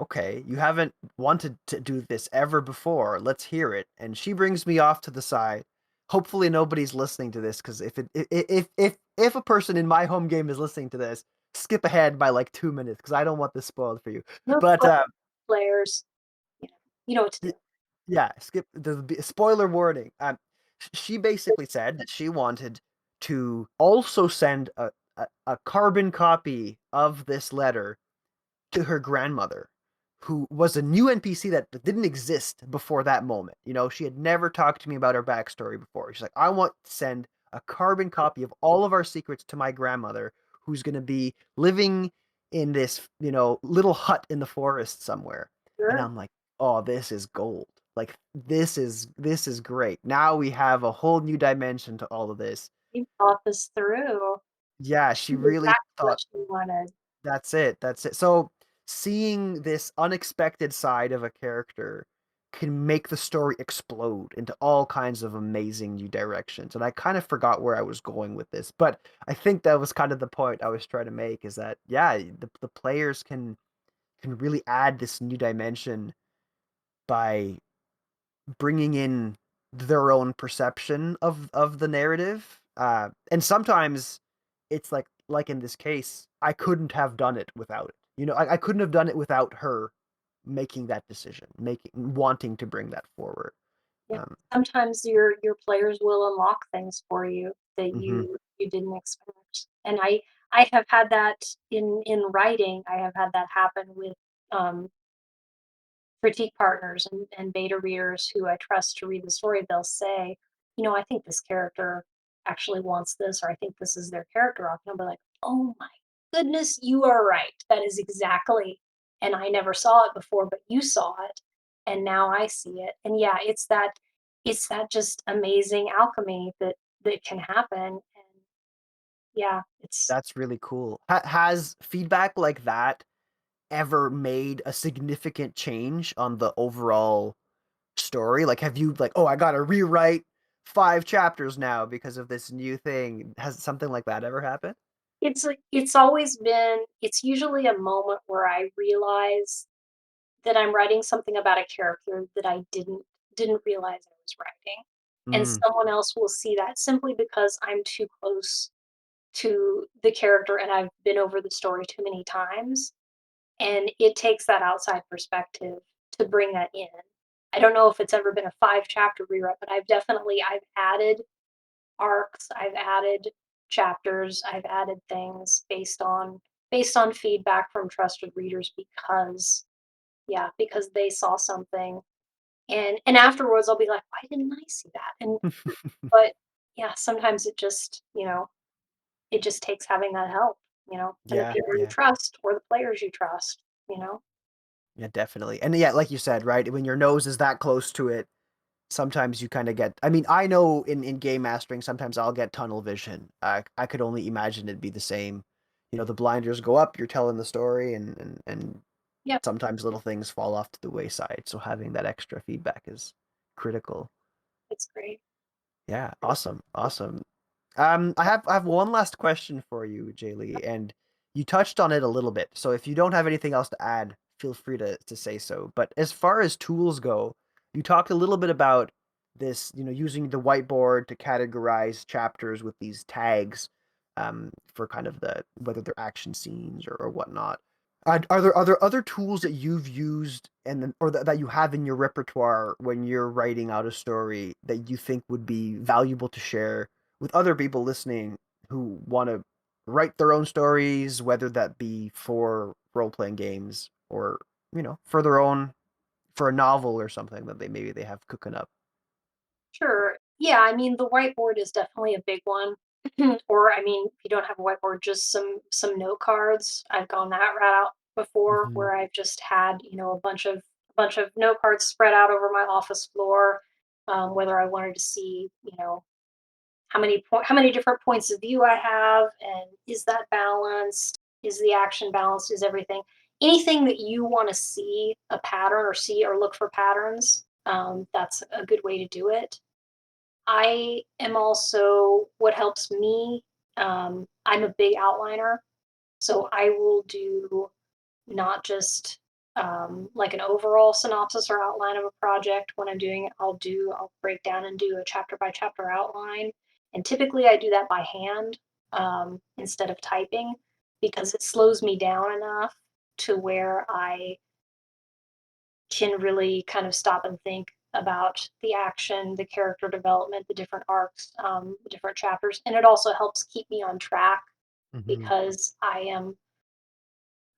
A: okay. You haven't wanted to do this ever before. Let's hear it." And she brings me off to the side. Hopefully nobody's listening to this, because if a person in my home game is listening to this, skip ahead by like 2 minutes because I don't want this spoiled for you.
B: No
A: But
B: players, you know, you know what to do.
A: Yeah, skip the spoiler warning. She basically said that she wanted to also send a carbon copy of this letter to her grandmother, who was a new NPC that didn't exist before that moment. She had never talked to me about her backstory before. She's like, I want to send a carbon copy of all of our secrets to my grandmother, who's going to be living in this, little hut in the forest somewhere. And
B: Sure,
A: I'm like, oh, this is gold. Like this is great. Now we have a whole new dimension to all of this.
B: you thought this through.
A: Yeah, she
B: You knew
A: really
B: exactly
A: thought.
B: what you wanted.
A: That's it. That's it. So seeing this unexpected side of a character can make the story explode into all kinds of amazing new directions. And I kind of forgot where I was going with this, but I think that was kind of the point I was trying to make, is that yeah, the players can really add this new dimension by bringing in their own perception of the narrative. And sometimes it's like in this case, I couldn't have done it without it. I couldn't have done it without her making that decision, making wanting to bring that forward.
B: Yeah.
A: Um,
B: Sometimes your players will unlock things for you that
A: mhm.
B: you didn't expect. And I have had that in writing. I have had that happen with um critique partners and beta readers who I trust to read the story. They'll say, I think this character actually wants this, or I think this is their character arc. And I'll be like, oh my goodness, you are right. That is exactly, and I never saw it before, but you saw it, and now I see it. And yeah, it's that just amazing alchemy that can happen. And yeah, it's
A: That's really cool. Has feedback like that ever made a significant change on the overall story? Like, have you like, oh, I gotta rewrite 5 chapters now because of this new thing? Has something like that ever happened?
B: it's like it's always been it's usually a moment where I realize that I'm writing something about a character that I didn't realize I was writing. And
A: Mm,
B: someone else will see that simply because I'm too close to the character and I've been over the story too many times. And it takes that outside perspective to bring that in. I don't know if it's ever been a 5 chapter rewrite, but I've added arcs, I've added chapters, I've added things based on feedback from trusted readers because yeah, because they saw something, and afterwards I'll be like, "Why didn't I see that?" And but yeah, sometimes it just takes having that help, and the
A: yeah,
B: people you
A: yeah,
B: trust or the players you trust, you know?
A: yeah, definitely. And yeah, like you said, right? When your nose is that close to it, sometimes you kind of get. I mean, I know in game mastering, sometimes I'll get tunnel vision. I could only imagine it'd be the same. The blinders go up, you're telling the story, and
B: Yep,
A: sometimes little things fall off to the wayside. So having that extra feedback is critical.
B: it's great.
A: Yeah, awesome, awesome. I have one last question for you, Jaylee, and you touched on it a little bit. So if you don't have anything else to add, feel free to say so. But as far as tools go, you talked a little bit about this, using the whiteboard to categorize chapters with these tags, for kind of whether they're action scenes or whatnot. Are there other tools that you've used or that you have in your repertoire when you're writing out a story that you think would be valuable to share with other people listening who want to write their own stories, whether that be for role playing games or for their own, for a novel or something that maybe they have cooking up?
B: Sure. Yeah, I mean, the whiteboard is definitely a big one. Or I mean, if you don't have a whiteboard, just some note cards. I've gone that route before
A: Hmm.
B: where I've just had, a bunch of note cards spread out over my office floor, whether I wanted to see, how many different points of view I have, and is that balanced? Is the action balanced? Is everything anything that you want to see a pattern or see or look for patterns? That's a good way to do it. I am also what helps me. I'm a big outliner, so I will do not just like an overall synopsis or outline of a project. When I'm doing it, I'll break down and do a chapter by chapter outline. And typically I do that by hand instead of typing because it slows me down enough to where I can really kind of stop and think about the action, the character development, the different arcs, the different chapters. And it also helps keep me on track
A: Hmm.
B: because I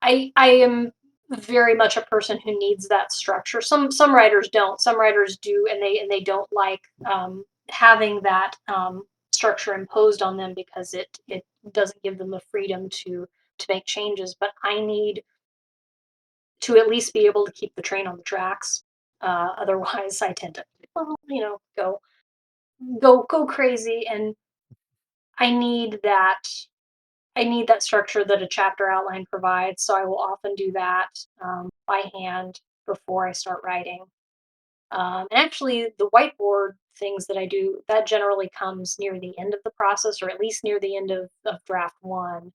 B: am very much a person who needs that structure. Some writers don't. Some writers do, and they don't like having that structure imposed on them because it doesn't give them the freedom to make changes. But I need to at least be able to keep the train on the tracks. Otherwise, I tend to, well, go crazy, and I need that. I need that structure that a chapter outline provides, so I will often do that by hand before I start writing. And actually, the whiteboard things that I do, that generally comes near the end of the process, or at least near the end of draft one,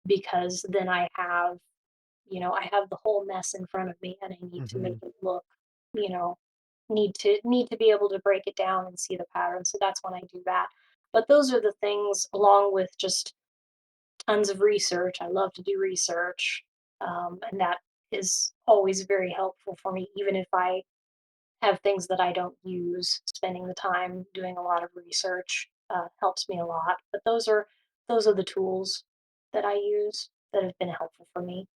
B: because then I have the whole mess in front of me, and I need to make
A: Hmm.
B: it look, you know, need to be able to break it down and see the pattern. So that's when I do that. But those are the things, along with just tons of research. I love to do research, and that is always very helpful for me, even if I have things that I don't use. Spending the time doing a lot of research helps me a lot. But those are the tools that I use that have been helpful for me.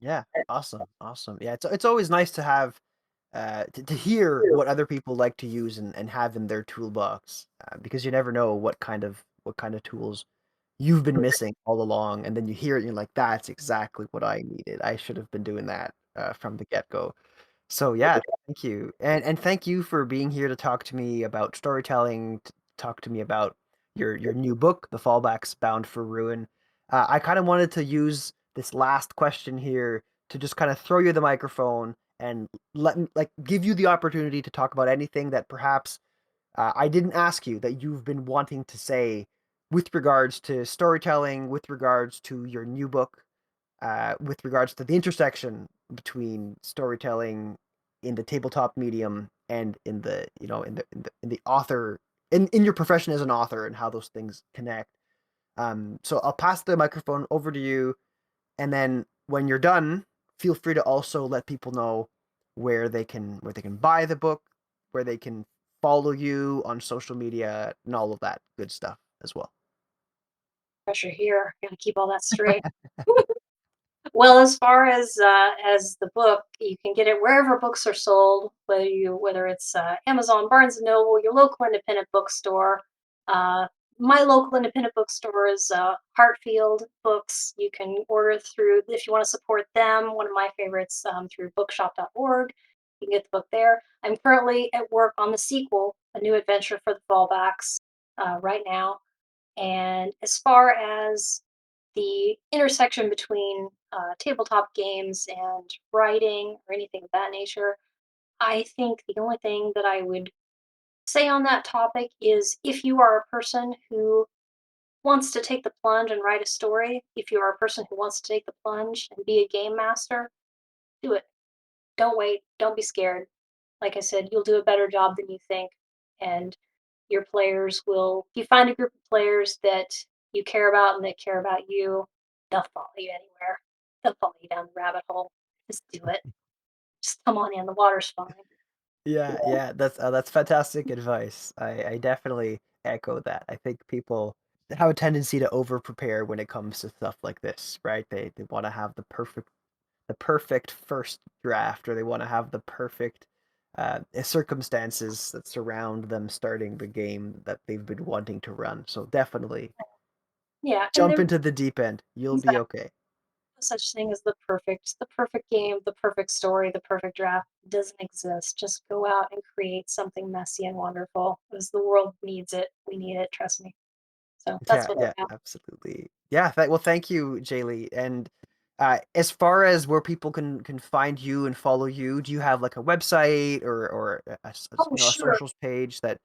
A: Yeah, awesome, awesome. Yeah, it's always nice to have to hear what other people like to use and have in their toolbox, because you never know what kind of tools you've been missing all along, and then you hear it and you're like, that's exactly what I needed. I should have been doing that from the get-go. So yeah, thank you. And thank you for being here to talk to me about storytelling, to talk to me about your new book, The Fallbacks Bound for Ruin. I kind of wanted to use this last question here to just kind of throw you the microphone and give you the opportunity to talk about anything that perhaps I didn't ask you that you've been wanting to say with regards to storytelling, with regards to your new book, with regards to the intersection between storytelling in the tabletop medium and in the in the author in your profession as an author and how those things connect. So I'll pass the microphone over to you, and then when you're done, feel free to also let people know where they can buy the book, where they can follow you on social media, and all of that good stuff as well.
B: Pressure here. Got to keep all that straight. Well, as the book, you can get it wherever books are sold, whether it's Amazon, Barnes and Noble, your local independent bookstore. Uh, my local independent bookstore is Hartfield Books. You can order through if you want to support them. One of my favorites through bookshop.org. You can get the book there. I'm currently at work on the sequel, a new adventure for the fallbacks, right now. And as far as the intersection between tabletop games and writing or anything of that nature, I think the only thing that I would say on that topic is if you are a person who wants to take the plunge and write a story, if you are a person who wants to take the plunge and be a game master, do it. Don't wait. Don't be scared. Like I said, you'll do a better job than you think. and your players will, if you find a group of players that you care about and that care about you, they'll follow you anywhere. They'll follow you down the rabbit hole. Just do it. Just come on in. The water's fine.
A: Yeah, that's fantastic advice. I definitely echo that. I think people have a tendency to over prepare when it comes to stuff like this, right? They want to have the perfect first draft, or they want to have the perfect circumstances that surround them starting the game that they've been wanting to run. So definitely
B: Yeah, and
A: jump
B: there's
A: into the deep end. You'll be
B: exactly
A: okay.
B: no such thing as the perfect game, the perfect story, the perfect draft doesn't exist. Just go out and create something messy and wonderful because the world needs it. We need it, trust me. So that's
A: Yeah,
B: what I
A: yeah,
B: got.
A: absolutely. Yeah, well, thank you, Jaylee. And as far as where people can find you and follow you, do you have like a website or
B: Oh,
A: a
B: sure.
A: socials page that?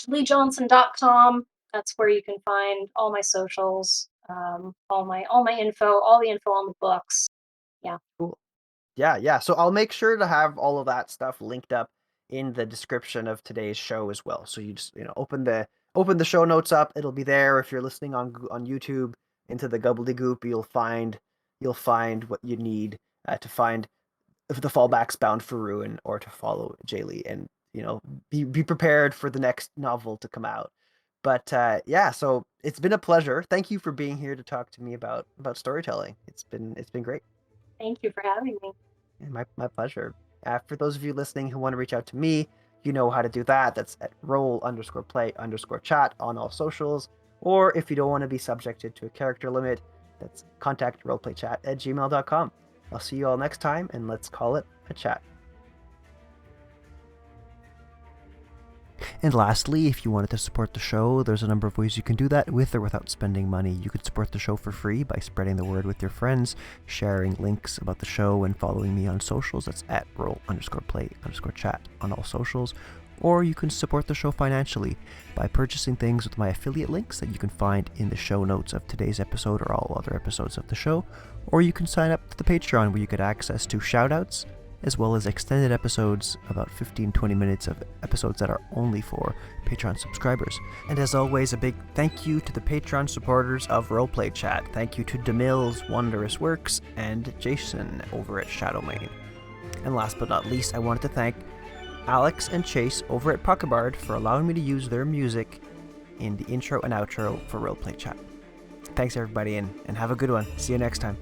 B: JaleighJohnson.com. That's where you can find all my socials, all my info, all the info on the books. Yeah.
A: Cool. Yeah. So I'll make sure to have all of that stuff linked up in the description of today's show as well. So you just open the show notes up. It'll be there. If you're listening on YouTube into the gobbledygook, you'll find what you need to find if the fallback's Bound for Ruin or to follow Jaylee, and be prepared for the next novel to come out. But yeah, so it's been a pleasure. Thank you for being here to talk to me about storytelling. It's been great.
B: Thank you for having me.
A: Yeah, my pleasure. For those of you listening who want to reach out to me, you know how to do that. That's at roll_play_chat on all socials. Or if you don't want to be subjected to a character limit, that's contact roleplaychat@gmail.com. I'll see you all next time, and let's call it a chat. And lastly, if you wanted to support the show, there's a number of ways you can do that with or without spending money. You could support the show for free by spreading the word with your friends, sharing links about the show, and following me on socials. That's at roll_play_chat on all socials. Or you can support the show financially by purchasing things with my affiliate links that you can find in the show notes of today's episode or all other episodes of the show. Or you can sign up to the Patreon, where you get access to shoutouts, as well as extended episodes, about 15-20 minutes of episodes that are only for Patreon subscribers. And as always, a big thank you to the Patreon supporters of Roleplay Chat. Thank you to DeMille's Wondrous Works and Jason over at Shadowmane. And last but not least, I wanted to thank Alex and Chase over at Puckabard for allowing me to use their music in the intro and outro for Roleplay Chat. Thanks everybody, and have a good one. See you next time.